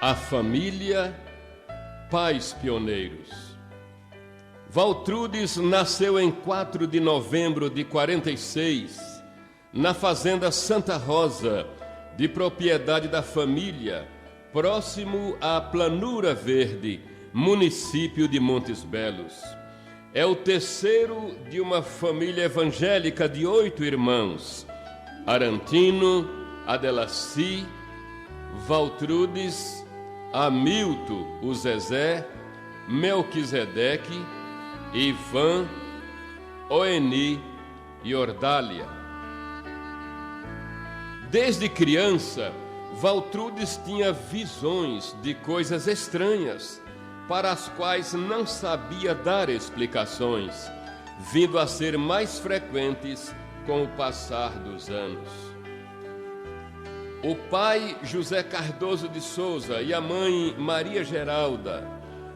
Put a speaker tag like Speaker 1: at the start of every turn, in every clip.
Speaker 1: A família, pais pioneiros. Valtrudes nasceu em 4 de novembro de 46, na fazenda Santa Rosa, de propriedade da família, próximo à Planura Verde, município de Montes Belos. É o terceiro de uma família evangélica de 8 irmãos: Arantino, Adelaci, Valtrudes, Hamilton, o Zezé, Melquisedeque, Ivan, Oeni e Ordália. Desde criança, Valtrudes tinha visões de coisas estranhas, para as quais não sabia dar explicações, vindo a ser mais frequentes com o passar dos anos. O pai, José Cardoso de Souza, e a mãe, Maria Geralda,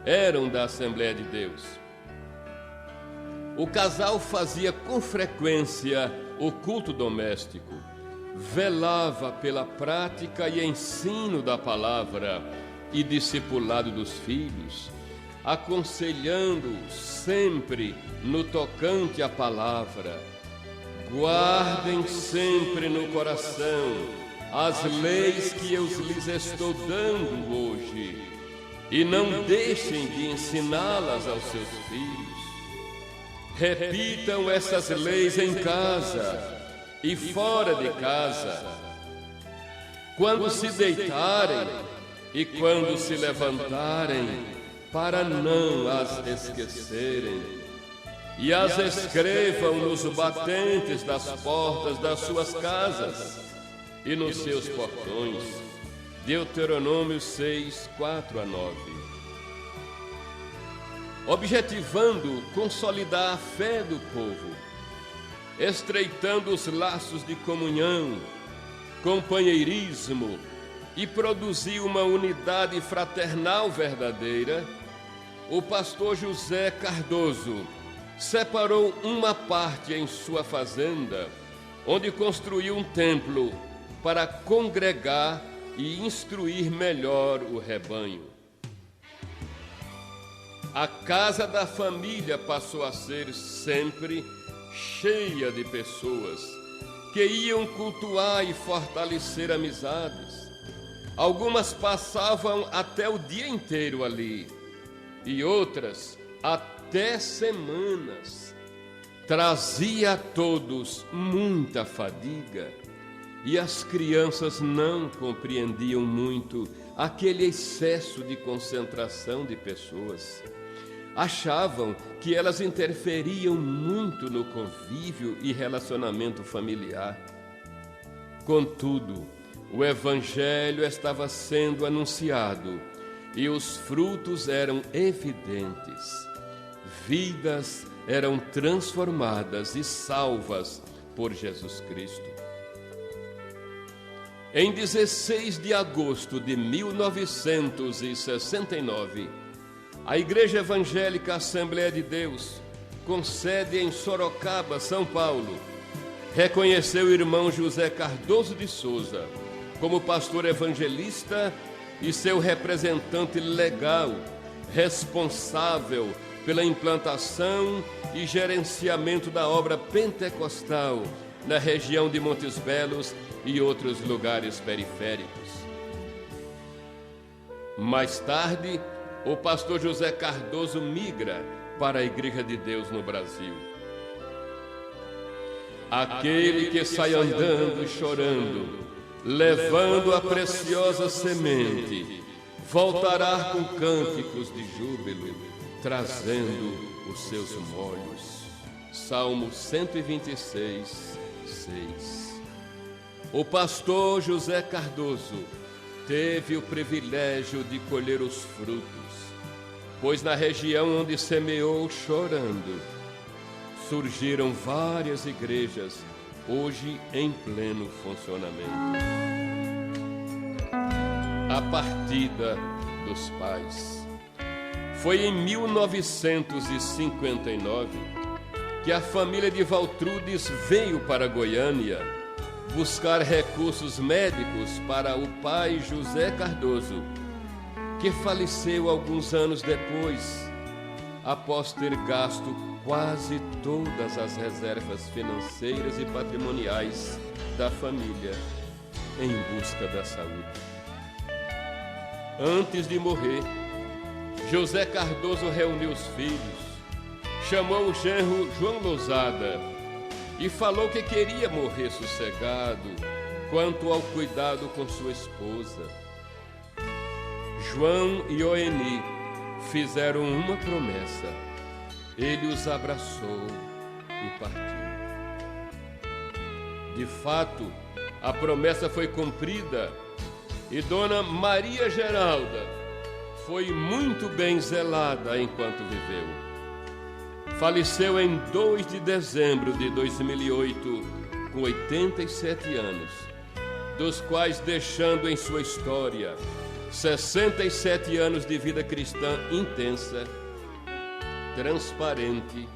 Speaker 1: eram da Assembleia de Deus. O casal fazia com frequência o culto doméstico, velava pela prática e ensino da palavra e discipulado dos filhos, aconselhando-os sempre no tocante à palavra. Guardem sempre no coração as leis que eu lhes estou dando hoje, e não deixem de ensiná-las aos seus filhos. Repitam essas leis em casa e fora de casa, quando se deitarem e quando se levantarem, para não as esquecerem. E as escrevam nos batentes das portas das suas casas e nos seus portões. Deuteronômio 6, 4 a 9. Objetivando consolidar a fé do povo, estreitando os laços de comunhão, companheirismo e produzir uma unidade fraternal verdadeira, o pastor José Cardoso separou uma parte em sua fazenda, onde construiu um templo para congregar e instruir melhor o rebanho. A casa da família passou a ser sempre cheia de pessoas que iam cultuar e fortalecer amizades. Algumas passavam até o dia inteiro ali, e outras até semanas. Trazia a todos muita fadiga, e as crianças não compreendiam muito aquele excesso de concentração de pessoas. Achavam que elas interferiam muito no convívio e relacionamento familiar. Contudo, o Evangelho estava sendo anunciado e os frutos eram evidentes. Vidas eram transformadas e salvas por Jesus Cristo. Em 16 de agosto de 1969, a Igreja Evangélica Assembleia de Deus, com sede em Sorocaba, São Paulo, reconheceu o irmão José Cardoso de Souza como pastor evangelista e seu representante legal, responsável pela implantação e gerenciamento da obra pentecostal na região de Montes Belos e outros lugares periféricos. Mais tarde, o pastor José Cardoso migra para a Igreja de Deus no Brasil. Aquele que sai andando e chorando, levando a preciosa semente, voltará com cânticos de júbilo, trazendo os seus molhos. Salmo 126, 6. O pastor José Cardoso teve o privilégio de colher os frutos, pois na região onde semeou chorando, surgiram várias igrejas, hoje em pleno funcionamento. A partida dos pais. Foi em 1959 que a família de Valtrudes veio para Goiânia buscar recursos médicos para o pai José Cardoso, que faleceu alguns anos depois, após ter gasto quase todas as reservas financeiras e patrimoniais da família em busca da saúde. Antes de morrer, José Cardoso reuniu os filhos, chamou o genro João Lousada e falou que queria morrer sossegado quanto ao cuidado com sua esposa. João e Oeni fizeram uma promessa. Ele os abraçou e partiu. De fato, a promessa foi cumprida e Dona Maria Geralda foi muito bem zelada enquanto viveu. Faleceu em 2 de dezembro de 2008, com 87 anos, dos quais deixando em sua história 67 anos de vida cristã intensa, transparente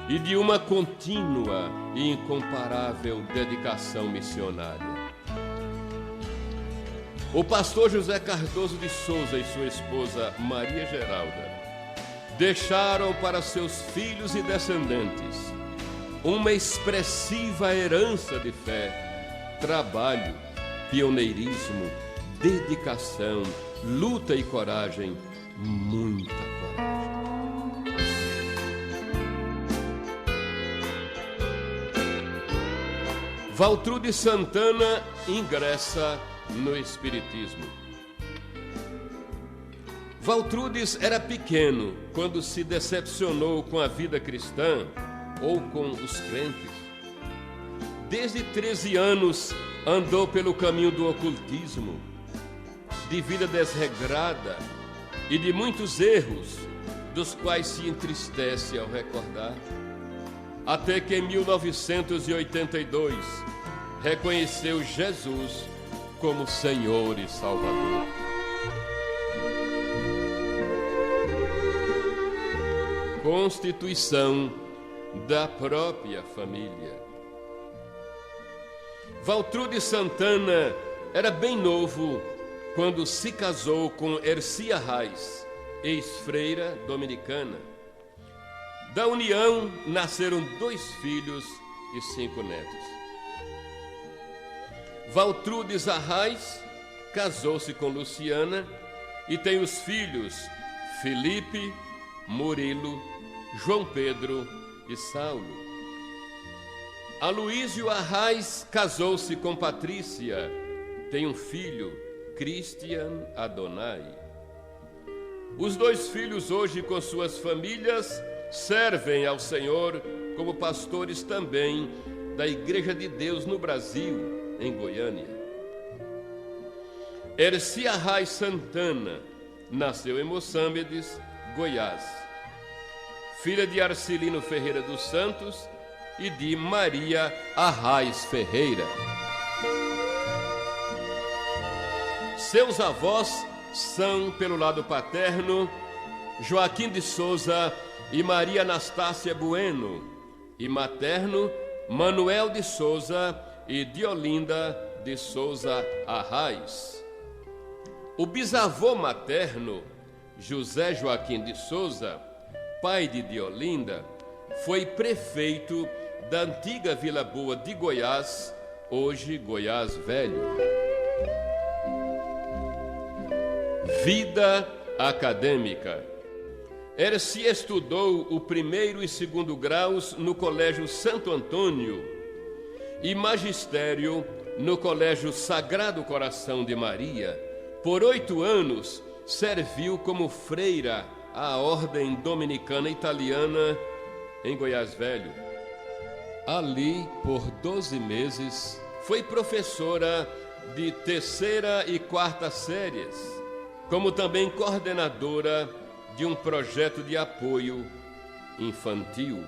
Speaker 1: e de uma contínua e incomparável dedicação missionária. O pastor José Cardoso de Souza e sua esposa Maria Geralda deixaram para seus filhos e descendentes uma expressiva herança de fé, trabalho, pioneirismo, dedicação, luta e coragem, muita coragem. Valtrude Santana ingressa no Espiritismo. Valtrudes era pequeno quando se decepcionou com a vida cristã ou com os crentes. Desde 13 anos andou pelo caminho do ocultismo, de vida desregrada e de muitos erros, dos quais se entristece ao recordar. Até que em 1982 reconheceu Jesus como Senhor e Salvador. Constituição da própria família. Valtrude Santana era bem novo quando se casou com Ercia Reis, ex-freira dominicana. Da união nasceram 2 filhos e 5 netos. Valtrudes Arraes casou-se com Luciana e tem os filhos Felipe, Murilo, João Pedro e Saulo. Aloísio Arraes casou-se com Patrícia, tem um filho, Christian Adonai. Os 2 filhos hoje com suas famílias servem ao Senhor como pastores também da Igreja de Deus no Brasil, em Goiânia. Ercia Arraes Santana nasceu em Moçambiques, Goiás, filha de Arcelino Ferreira dos Santos e de Maria Arraes Ferreira. Seus avós são, pelo lado paterno, Joaquim de Souza e Maria Anastácia Bueno, e materno, Manuel de Souza e Diolinda de Souza Arraes. O bisavô materno, José Joaquim de Souza, pai de Diolinda, foi prefeito da antiga Vila Boa de Goiás, hoje Goiás Velho. Vida acadêmica. Ercia estudou o 1º e 2º graus no Colégio Santo Antônio e magistério no Colégio Sagrado Coração de Maria. Por 8 anos, serviu como freira à Ordem Dominicana Italiana em Goiás Velho. Ali, por 12 meses, foi professora de 3ª e 4ª séries, como também coordenadora de um projeto de apoio infantil.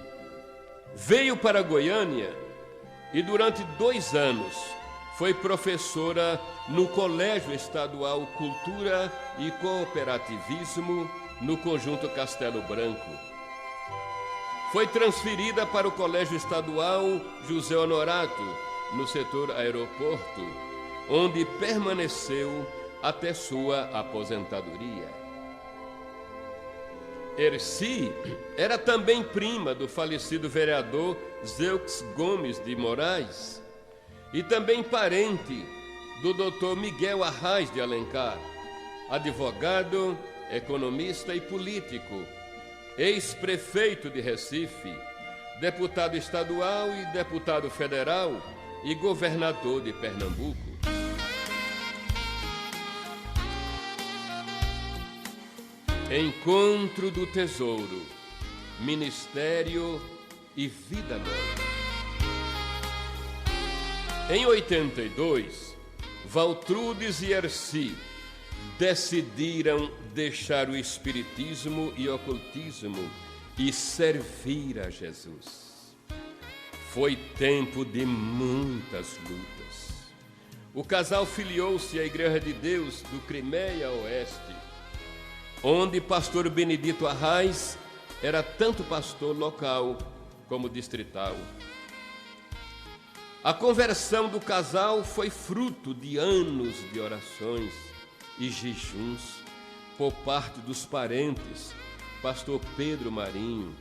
Speaker 1: Veio para Goiânia e durante 2 anos foi professora no Colégio Estadual Cultura e Cooperativismo no Conjunto Castelo Branco. Foi transferida para o Colégio Estadual José Honorato, no setor aeroporto, onde permaneceu até sua aposentadoria. Erci era também prima do falecido vereador Zeux Gomes de Moraes e também parente do Dr. Miguel Arraes de Alencar, advogado, economista e político, ex-prefeito de Recife, deputado estadual e deputado federal e governador de Pernambuco. Encontro do Tesouro, Ministério e Vida Nova. Em 82, Valtrudes e Erci decidiram deixar o espiritismo e ocultismo e servir a Jesus. Foi tempo de muitas lutas. O casal filiou-se à Igreja de Deus do Crimeia Oeste, onde pastor Benedito Arraes era tanto pastor local como distrital. A conversão do casal foi fruto de anos de orações e jejuns por parte dos parentes, pastor Pedro Marinho,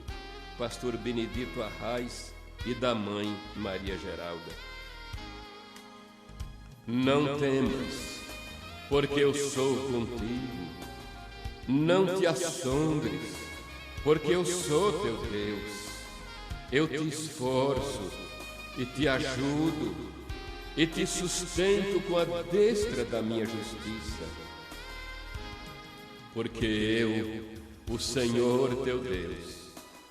Speaker 1: pastor Benedito Arraes e da mãe Maria Geralda. Não temas, porque eu sou contigo. Não te assombres, porque eu sou teu Deus. Eu te esforço e te ajudo e te sustento com a destra da minha justiça. Porque eu, o Senhor teu Deus,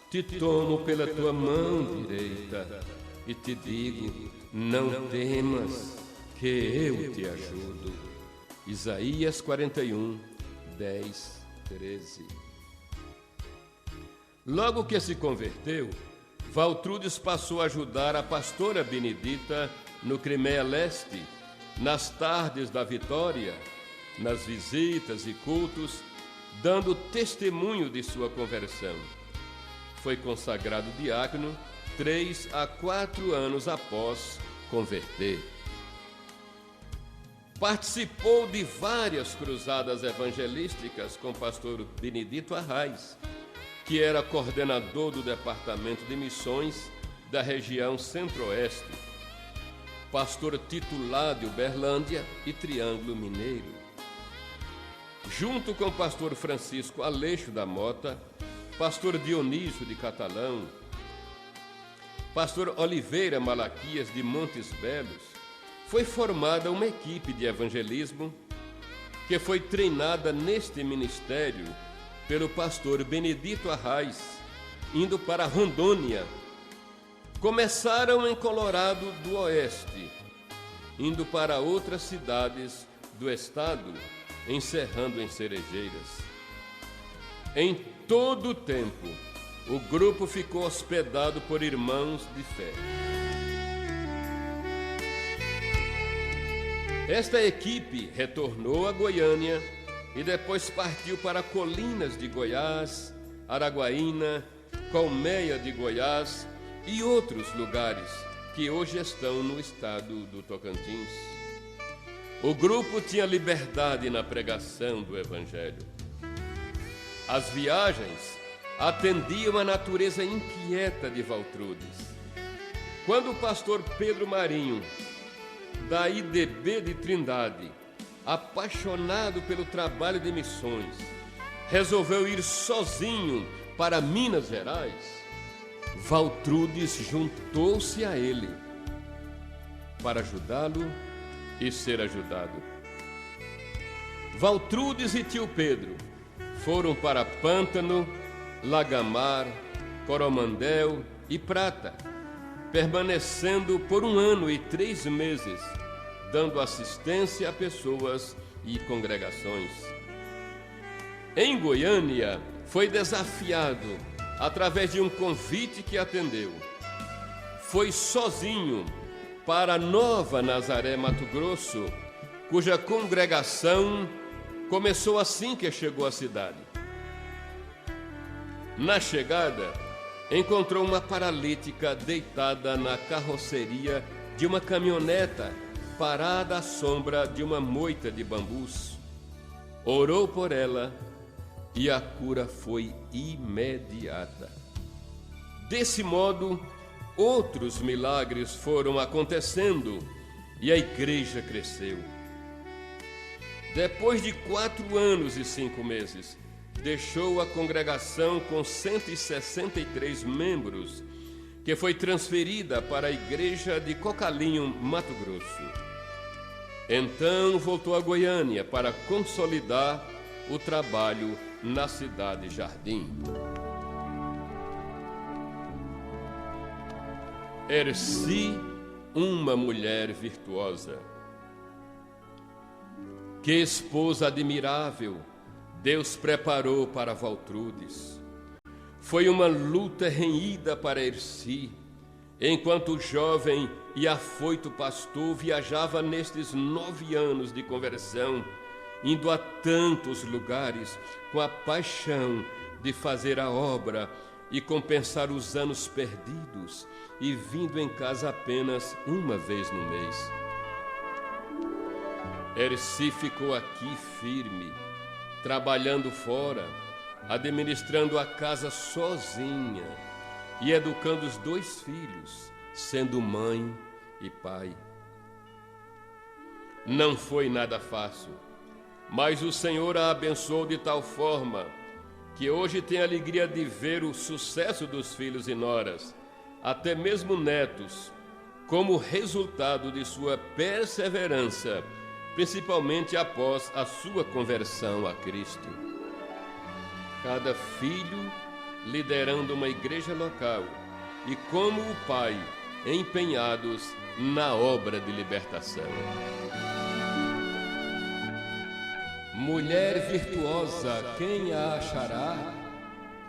Speaker 1: te tomo pela tua mão direita e te digo: não temas, que eu te ajudo. Isaías 41, 10, 13. Logo que se converteu, Valtrudes passou a ajudar a pastora Benedita no Crimeia Leste, nas tardes da vitória, nas visitas e cultos, dando testemunho de sua conversão. Foi consagrado diácono 3 a 4 anos após converter. Participou de várias cruzadas evangelísticas com o pastor Benedito Arraes, que era coordenador do Departamento de Missões da região Centro-Oeste, pastor titular de Uberlândia e Triângulo Mineiro. Junto com o pastor Francisco Aleixo da Mota, pastor Dionísio de Catalão, pastor Oliveira Malaquias de Montes Belos, foi formada uma equipe de evangelismo que foi treinada neste ministério pelo pastor Benedito Arraes, indo para Rondônia. Começaram em Colorado do Oeste, indo para outras cidades do estado, encerrando em Cerejeiras. Em todo o tempo, o grupo ficou hospedado por irmãos de fé. Esta equipe retornou a Goiânia e depois partiu para Colinas de Goiás, Araguaína, Colmeia de Goiás e outros lugares que hoje estão no estado do Tocantins. O grupo tinha liberdade na pregação do Evangelho. As viagens atendiam à natureza inquieta de Valtrudes. Quando o pastor Pedro Marinho, da IDB de Trindade, apaixonado pelo trabalho de missões, resolveu ir sozinho para Minas Gerais, Valtrudes juntou-se a ele para ajudá-lo e ser ajudado. Valtrudes e tio Pedro foram para Pântano, Lagamar, Coromandel e Prata, permanecendo por 1 ano e 3 meses, dando assistência a pessoas e congregações. Em Goiânia, foi desafiado através de um convite que atendeu. Foi sozinho para Nova Nazaré, Mato Grosso, cuja congregação começou assim que chegou à cidade. Na chegada, encontrou uma paralítica deitada na carroceria de uma caminhoneta parada à sombra de uma moita de bambus. orou por ela e a cura foi imediata. Desse modo, outros milagres foram acontecendo e a igreja cresceu. Depois de 4 anos e 5 meses, deixou a congregação com 163 membros, que foi transferida para a igreja de Cocalinho, Mato Grosso. Então voltou a Goiânia para consolidar o trabalho na cidade Jardim. Erci, uma mulher virtuosa. Que esposa admirável Deus preparou para Valtrudes. Foi uma luta renhida para Erci, enquanto o jovem e afoito pastor viajava nestes 9 anos de conversão, indo a tantos lugares com a paixão de fazer a obra e compensar os anos perdidos, e vindo em casa apenas uma vez no mês. Erci ficou aqui firme, trabalhando fora, administrando a casa sozinha e educando os 2 filhos, sendo mãe e pai. Não foi nada fácil, mas o Senhor a abençoou de tal forma que hoje tem a alegria de ver o sucesso dos filhos e noras, até mesmo netos, como resultado de sua perseverança, principalmente após a sua conversão a Cristo. Cada filho liderando uma igreja local e, como o pai, empenhados na obra de libertação. Mulher virtuosa, quem a achará?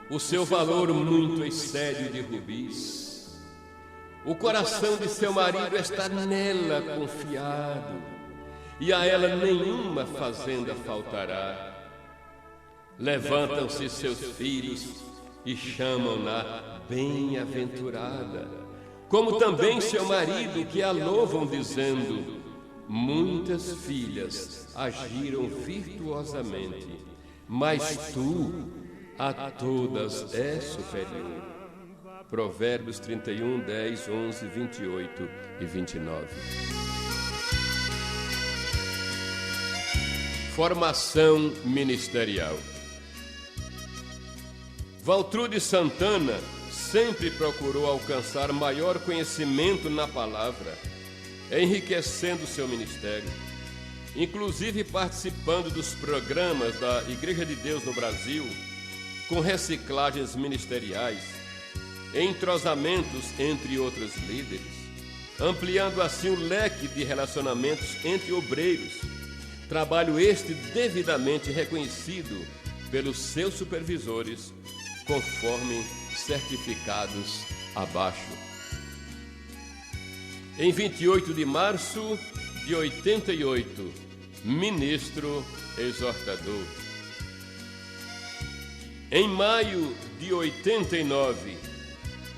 Speaker 1: O seu valor muito excede o de rubis. O coração de seu marido está nela confiado, e a ela nenhuma fazenda faltará. Levantam-se seus filhos e chamam-na bem-aventurada, como também seu marido, que a louvam, dizendo: muitas filhas agiram virtuosamente, mas tu a todas és superior. Provérbios 31, 10, 11, 28 e 29. Formação ministerial. Valtrudes Santana sempre procurou alcançar maior conhecimento na palavra, enriquecendo seu ministério, inclusive participando dos programas da Igreja de Deus no Brasil, com reciclagens ministeriais, entrosamentos entre outros líderes, ampliando assim o leque de relacionamentos entre obreiros, trabalho este devidamente reconhecido pelos seus supervisores, conforme certificados abaixo. Em 28 de março de 88, ministro exortador. Em maio de 89,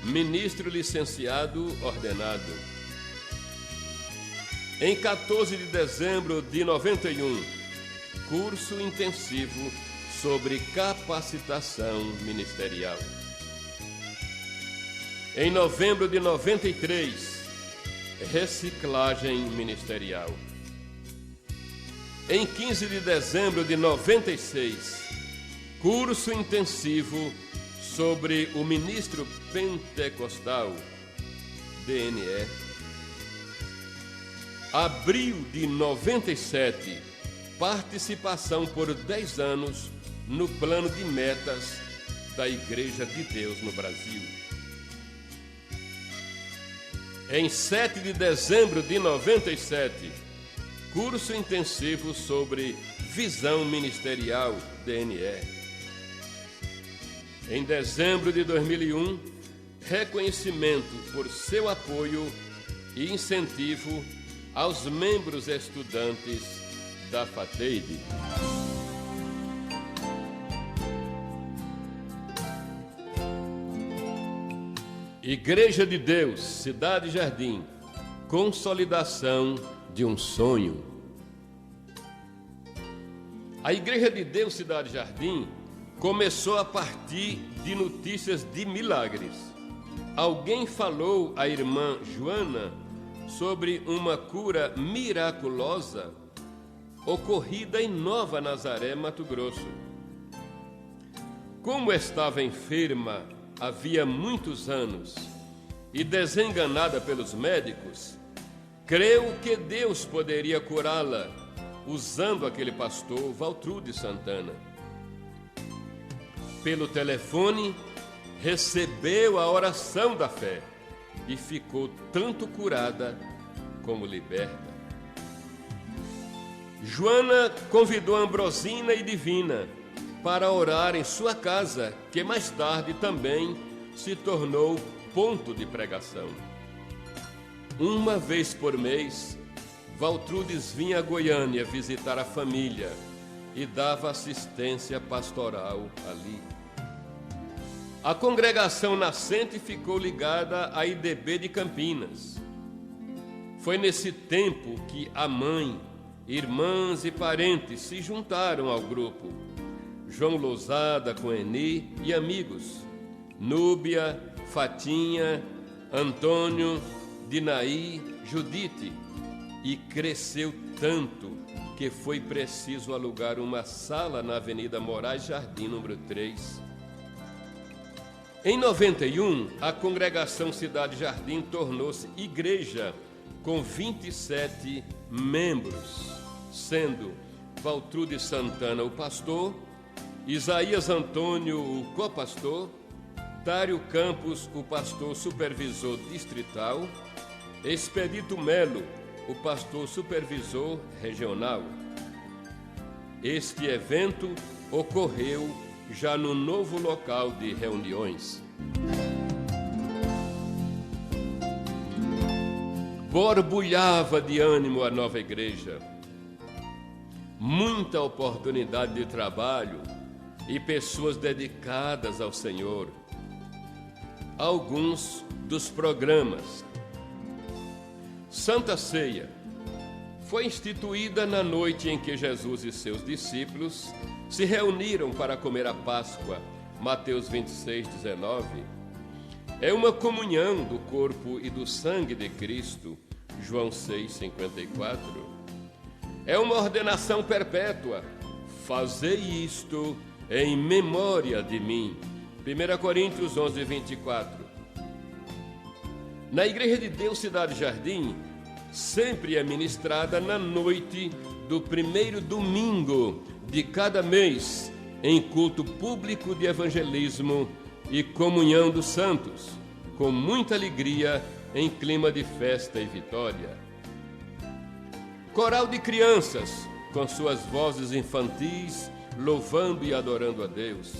Speaker 1: ministro licenciado ordenado. Em 14 de dezembro de 91, curso intensivo sobre capacitação ministerial. Em novembro de 93, reciclagem ministerial. Em 15 de dezembro de 96, curso intensivo sobre o ministro pentecostal, DNE. Abril de 97, participação por 10 anos no plano de metas da Igreja de Deus no Brasil. Em 7 de dezembro de 97, curso intensivo sobre visão ministerial, DNE. Em dezembro de 2001, reconhecimento por seu apoio e incentivo aos membros estudantes da FATEID. Igreja de Deus, Cidade Jardim, consolidação de um sonho. A Igreja de Deus Cidade Jardim começou a partir de notícias de milagres. Alguém falou à irmã Joana sobre uma cura miraculosa ocorrida em Nova Nazaré, Mato Grosso. Como estava enferma havia muitos anos e desenganada pelos médicos, creu que Deus poderia curá-la usando aquele pastor Valtrude Santana. Pelo telefone, recebeu a oração da fé e ficou tanto curada como liberta. Joana convidou Ambrosina e Divina para orar em sua casa, que mais tarde também se tornou ponto de pregação. Uma vez por mês, Valtrudes vinha a Goiânia visitar a família e dava assistência pastoral ali. A congregação nascente ficou ligada à IDB de Campinas. Foi nesse tempo que a mãe, irmãs e parentes se juntaram ao grupo. João Lousada com Eni e amigos, Núbia, Fatinha, Antônio, Dinaí, Judite, e cresceu tanto que foi preciso alugar uma sala na Avenida Moraes Jardim, número 3. Em 91, a congregação Cidade Jardim tornou-se igreja com 27 membros, sendo Valtrude Santana o pastor, Isaías Antônio o copastor, Dário Campos o pastor supervisor distrital, Expedito Melo o pastor supervisor regional. Este evento ocorreu já no novo local de reuniões. Borbulhava de ânimo a nova igreja. Muita oportunidade de trabalho e pessoas dedicadas ao Senhor. Alguns dos programas. Santa Ceia foi instituída na noite em que Jesus e seus discípulos se reuniram para comer a Páscoa, Mateus 26, 19. É uma comunhão do corpo e do sangue de Cristo, João 6, 54. É uma ordenação perpétua, fazei isto em memória de mim, 1 Coríntios 11, 24. Na Igreja de Deus Cidade Jardim, sempre é ministrada na noite do primeiro domingo de cada mês, em culto público de evangelismo e comunhão dos santos, com muita alegria, em clima de festa e vitória. Coral de crianças, com suas vozes infantis, louvando e adorando a Deus.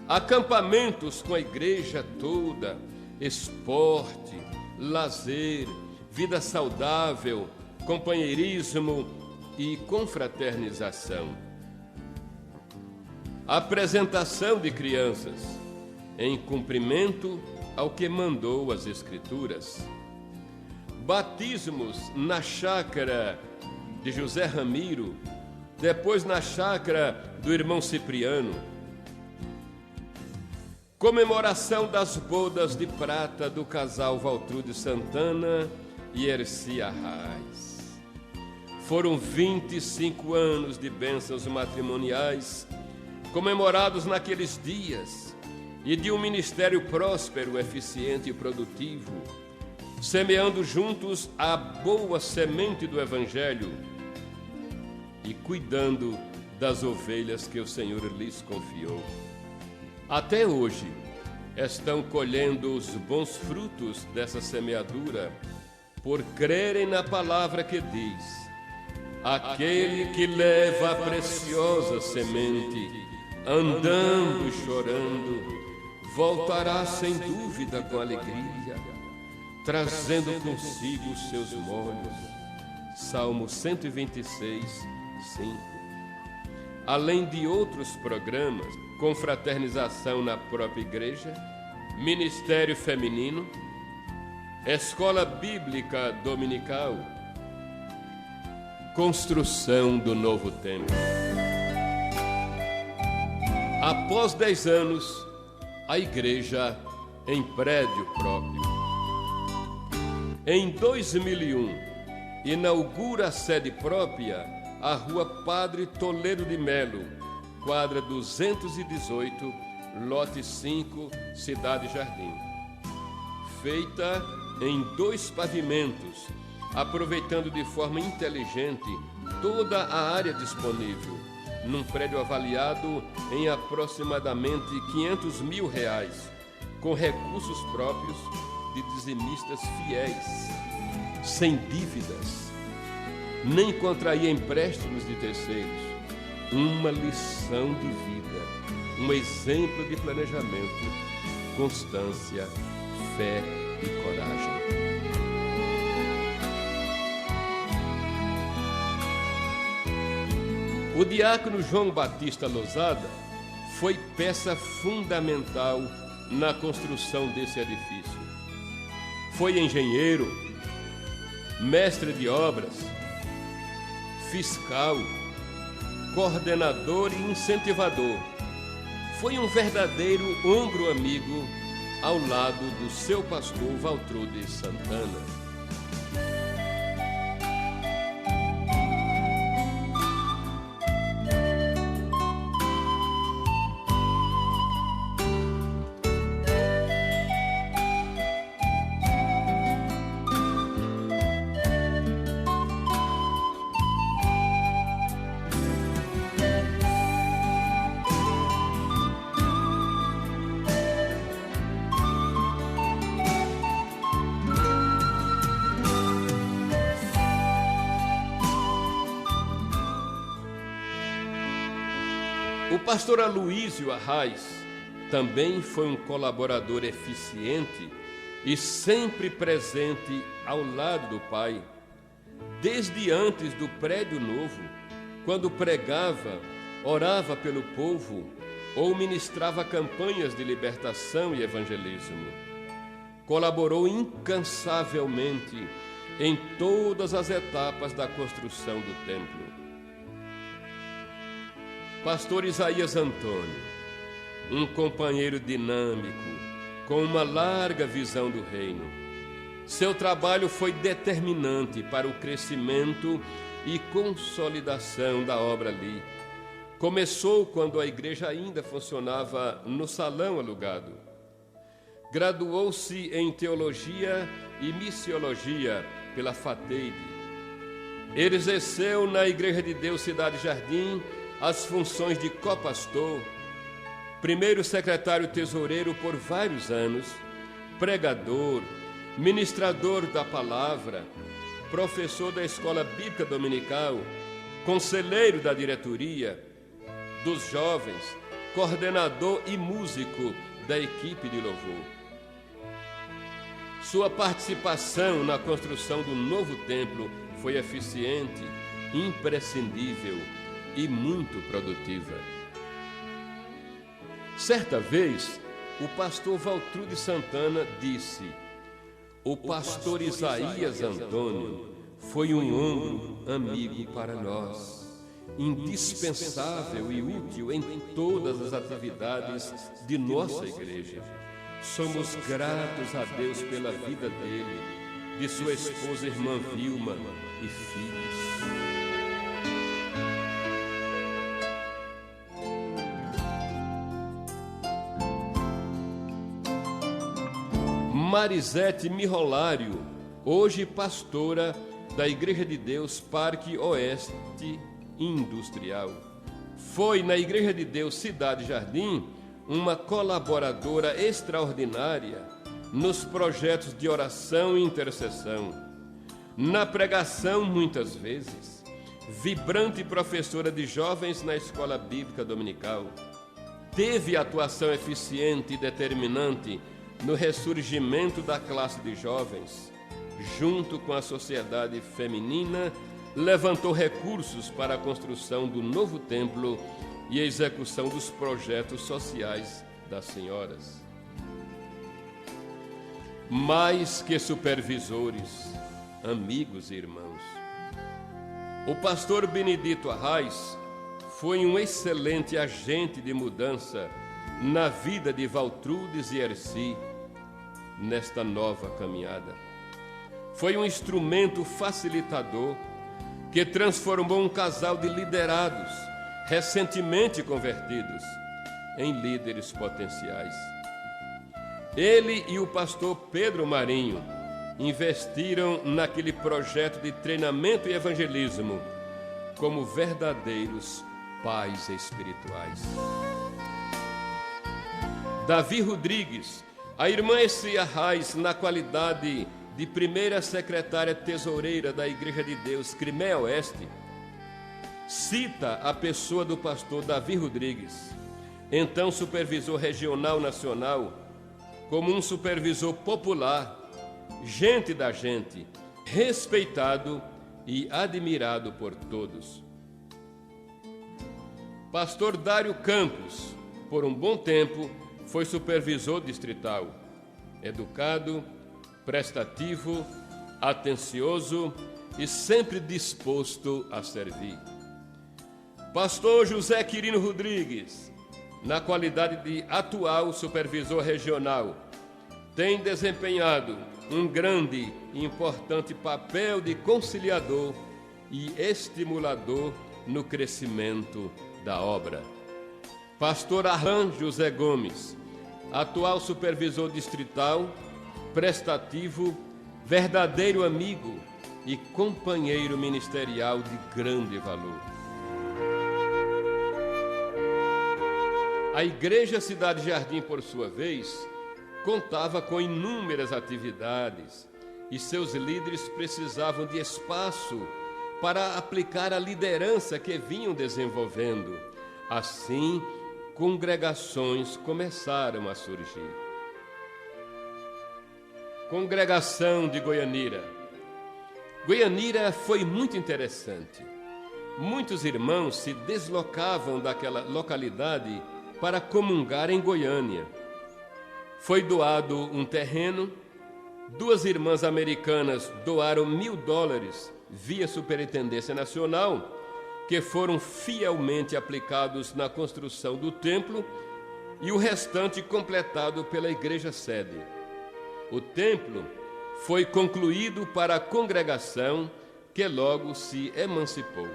Speaker 1: Acampamentos com a igreja toda, esporte, lazer, vida saudável, companheirismo e confraternização. Apresentação de crianças, em cumprimento ao que mandou as Escrituras. Batismos na chácara de José Ramiro, depois na chácara do irmão Cipriano. Comemoração das bodas de prata do casal Valtrude Santana e Erci Arraes. Foram 25 anos de bênçãos matrimoniais comemorados naqueles dias e de um ministério próspero, eficiente e produtivo, semeando juntos a boa semente do Evangelho e cuidando das ovelhas que o Senhor lhes confiou. Até hoje, estão colhendo os bons frutos dessa semeadura, por crerem na palavra que diz: aquele que leva a preciosa semente, andando e chorando, voltará sem dúvida com alegria, trazendo consigo os seus molhos. Salmo 126, 5. Além de outros programas, confraternização na própria igreja, ministério feminino, escola bíblica dominical, construção do novo templo. Após 10 anos, a igreja em prédio próprio. Em 2001, inaugura a sede própria a Rua Padre Toledo de Melo, quadra 218, lote 5, Cidade Jardim. Feita em 2 pavimentos, aproveitando de forma inteligente toda a área disponível, num prédio avaliado em aproximadamente R$500 mil, com recursos próprios de dizimistas fiéis, sem dívidas, nem contrair empréstimos de terceiros. Uma lição de vida, um exemplo de planejamento, constância, fé e coragem. O diácono João Batista Lozada foi peça fundamental na construção desse edifício. Foi engenheiro, mestre de obras, fiscal, coordenador e incentivador. Foi um verdadeiro ombro amigo ao lado do seu pastor Valtrude Santana. O pastor Aloísio Arraes também foi um colaborador eficiente e sempre presente ao lado do pai, desde antes do prédio novo, quando pregava, orava pelo povo ou ministrava campanhas de libertação e evangelismo. Colaborou incansavelmente em todas as etapas da construção do templo. Pastor Isaías Antônio, um companheiro dinâmico, com uma larga visão do reino. Seu trabalho foi determinante para o crescimento e consolidação da obra ali. Começou quando a igreja ainda funcionava no salão alugado. Graduou-se em teologia e missiologia pela FATEID. Exerceu na Igreja de Deus Cidade Jardim as funções de copastor, primeiro secretário tesoureiro por vários anos, pregador, ministrador da palavra, professor da escola bíblica dominical, conselheiro da diretoria, dos jovens, coordenador e músico da equipe de louvor. Sua participação na construção do novo templo foi eficiente, imprescindível e muito produtiva. Certa vez, o pastor Valtrude Santana disse: "O pastor Isaías Antônio foi um ombro amigo para nós, indispensável e útil em todas as atividades de nossa igreja. Somos gratos a Deus pela vida dele, de sua esposa irmã Vilma e filhos." Marisete Mirolário, hoje pastora da Igreja de Deus Parque Oeste Industrial. Foi na Igreja de Deus Cidade Jardim uma colaboradora extraordinária nos projetos de oração e intercessão. Na pregação, muitas vezes, vibrante professora de jovens na escola bíblica dominical. Teve atuação eficiente e determinante no ressurgimento da classe de jovens. Junto com a sociedade feminina, levantou recursos para a construção do novo templo e a execução dos projetos sociais das senhoras. Mais que supervisores, amigos e irmãos, o pastor Benedito Arraes foi um excelente agente de mudança na vida de Valtrudes e Erci nesta nova caminhada. Foi um instrumento facilitador que transformou um casal de liderados recentemente convertidos em líderes potenciais. Ele e o pastor Pedro Marinho investiram naquele projeto de treinamento e evangelismo como verdadeiros pais espirituais. Davi Rodrigues, a irmã Essia Reis, na qualidade de primeira secretária tesoureira da Igreja de Deus Crimeia Oeste, cita a pessoa do pastor Davi Rodrigues, então supervisor regional nacional, como um supervisor popular, gente da gente, respeitado e admirado por todos. Pastor Dário Campos, por um bom tempo, foi supervisor distrital, educado, prestativo, atencioso e sempre disposto a servir. Pastor José Quirino Rodrigues, na qualidade de atual supervisor regional, tem desempenhado um grande e importante papel de conciliador e estimulador no crescimento da obra. Pastor Arlan José Gomes, atual supervisor distrital, prestativo, verdadeiro amigo e companheiro ministerial de grande valor. A Igreja Cidade Jardim, por sua vez, contava com inúmeras atividades e seus líderes precisavam de espaço para aplicar a liderança que vinham desenvolvendo. Assim, congregações começaram a surgir. Congregação de Goianira. Goianira foi muito interessante. Muitos irmãos se deslocavam daquela localidade para comungar em Goiânia. Foi doado um terreno, 2 irmãs americanas doaram $1.000 via Superintendência Nacional, que foram fielmente aplicados na construção do templo e o restante completado pela igreja sede. O templo foi concluído para a congregação, que logo se emancipou,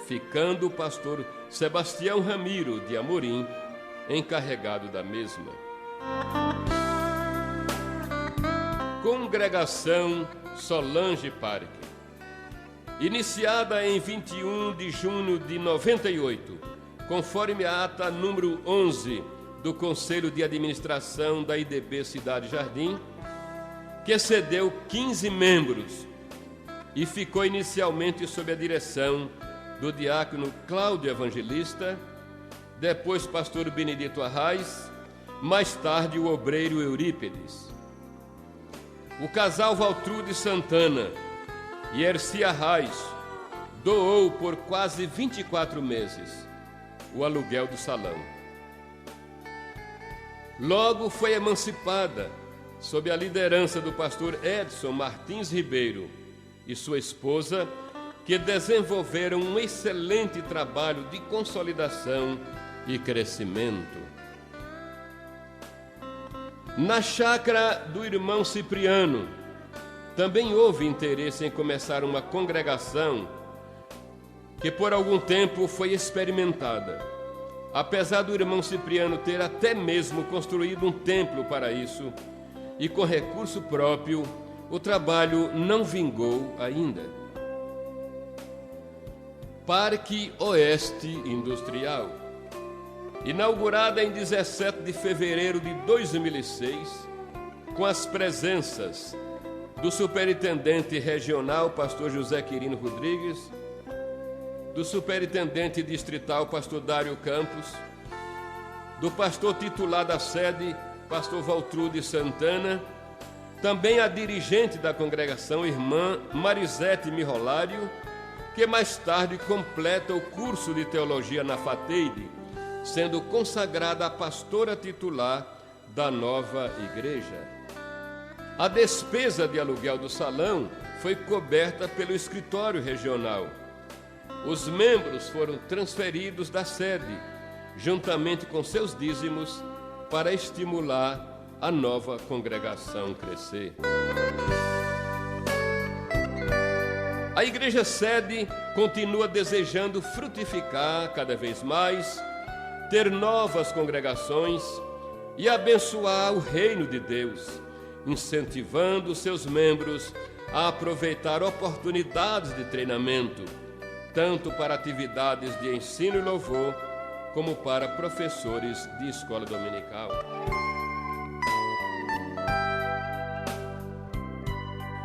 Speaker 1: ficando o pastor Sebastião Ramiro de Amorim encarregado da mesma. Congregação Solange Parque. Iniciada em 21 de junho de 98, conforme a ata número 11 do Conselho de Administração da IDB Cidade Jardim, que excedeu 15 membros e ficou inicialmente sob a direção do diácono Cláudio Evangelista, depois pastor Benedito Arraes, mais tarde o obreiro Eurípedes. O casal Valtrudes Santana e Erci Arraes doou por quase 24 meses o aluguel do salão. Logo foi emancipada sob a liderança do pastor Edson Martins Ribeiro e sua esposa, que desenvolveram um excelente trabalho de consolidação e crescimento. Na chácara do irmão Cipriano, também houve interesse em começar uma congregação que por algum tempo foi experimentada. Apesar do irmão Cipriano ter até mesmo construído um templo para isso, e com recurso próprio, o trabalho não vingou ainda. Parque Oeste Industrial. Inaugurada em 17 de fevereiro de 2006, com as presenças do superintendente regional, pastor José Quirino Rodrigues, do superintendente distrital, pastor Dário Campos, do pastor titular da sede, pastor Valtrudes Santana, também a dirigente da congregação, irmã Marisete Mirolário, que mais tarde completa o curso de teologia na FATEIDE, sendo consagrada a pastora titular da nova igreja. A despesa de aluguel do salão foi coberta pelo escritório regional. os membros foram transferidos da sede, juntamente com seus dízimos, para estimular a nova congregação crescer. A igreja sede continua desejando frutificar cada vez mais, ter novas congregações e abençoar o reino de Deus, incentivando seus membros a aproveitar oportunidades de treinamento, tanto para atividades de ensino e louvor, como para professores de escola dominical.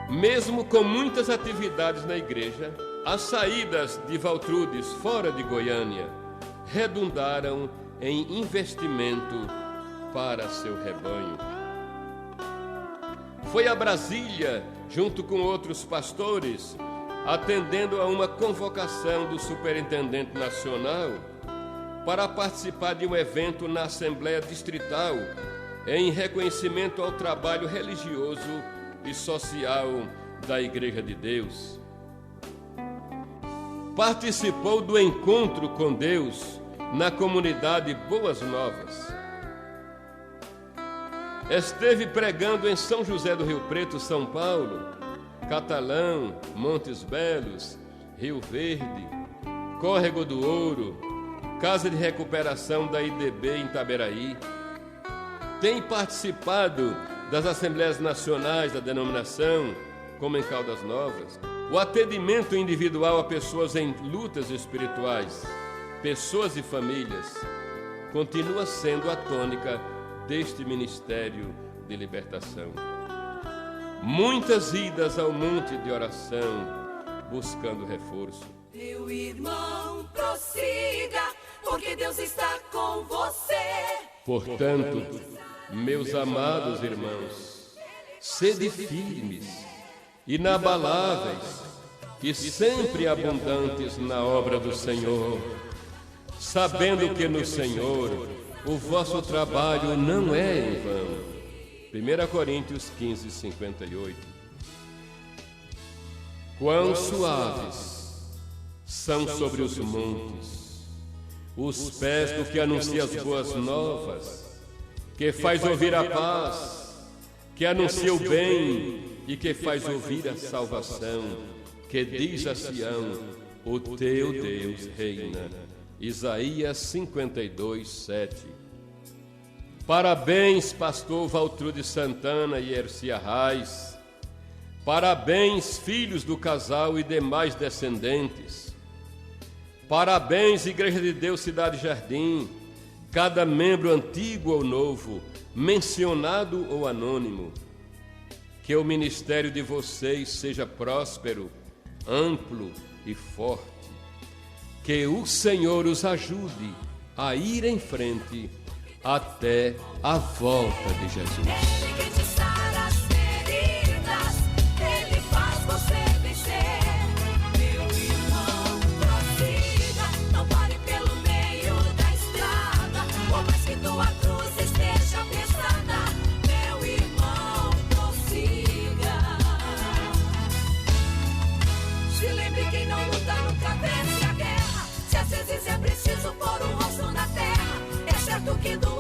Speaker 1: Mesmo com muitas atividades na igreja, as saídas de Valtrudes fora de Goiânia redundaram em investimento para seu rebanho. Foi a Brasília, junto com outros pastores, atendendo a uma convocação do Superintendente Nacional para participar de um evento na Assembleia Distrital em reconhecimento ao trabalho religioso e social da Igreja de Deus. Participou do encontro com Deus na comunidade Boas Novas. Esteve pregando em São José do Rio Preto, São Paulo, Catalão, Montes Belos, Rio Verde, Córrego do Ouro, Casa de Recuperação da IDB em Itaberaí. Tem participado das Assembleias Nacionais da denominação, como em Caldas Novas. O atendimento individual a pessoas em lutas espirituais, pessoas e famílias, continua sendo a tônica deste ministério de libertação. Muitas idas ao monte de oração, buscando reforço.
Speaker 2: Meu irmão, prossiga, porque Deus está com você.
Speaker 1: Portanto, meus amados irmãos, sede firmes, inabaláveis e sempre abundantes na obra do Senhor, sabendo que no Senhor o vosso trabalho não é em vão. 1 Coríntios 15, 58. Quão suaves são sobre os montes os pés do que anuncia as boas novas, que faz ouvir a paz, que anuncia o bem e que faz ouvir a salvação, que diz a Sião, o teu Deus reina. Isaías 52, 7. Parabéns, pastor Valtrudes Santana e Ercia Reis. Parabéns, filhos do casal e demais descendentes. Parabéns, Igreja de Deus Cidade Jardim, cada membro antigo ou novo, mencionado ou anônimo. Que o ministério de vocês seja próspero, amplo e forte. Que o Senhor os ajude a ir em frente até a volta de Jesus.
Speaker 2: Ele que te sara as feridas, Ele faz você vencer. Meu irmão, prossiga, não pare pelo meio da estrada, por mais que tua cruz esteja pesada. Meu irmão, prossiga. Se lembre que não luta nunca vence a guerra. Se às vezes é preciso pôr um rosto na terra, é certo que do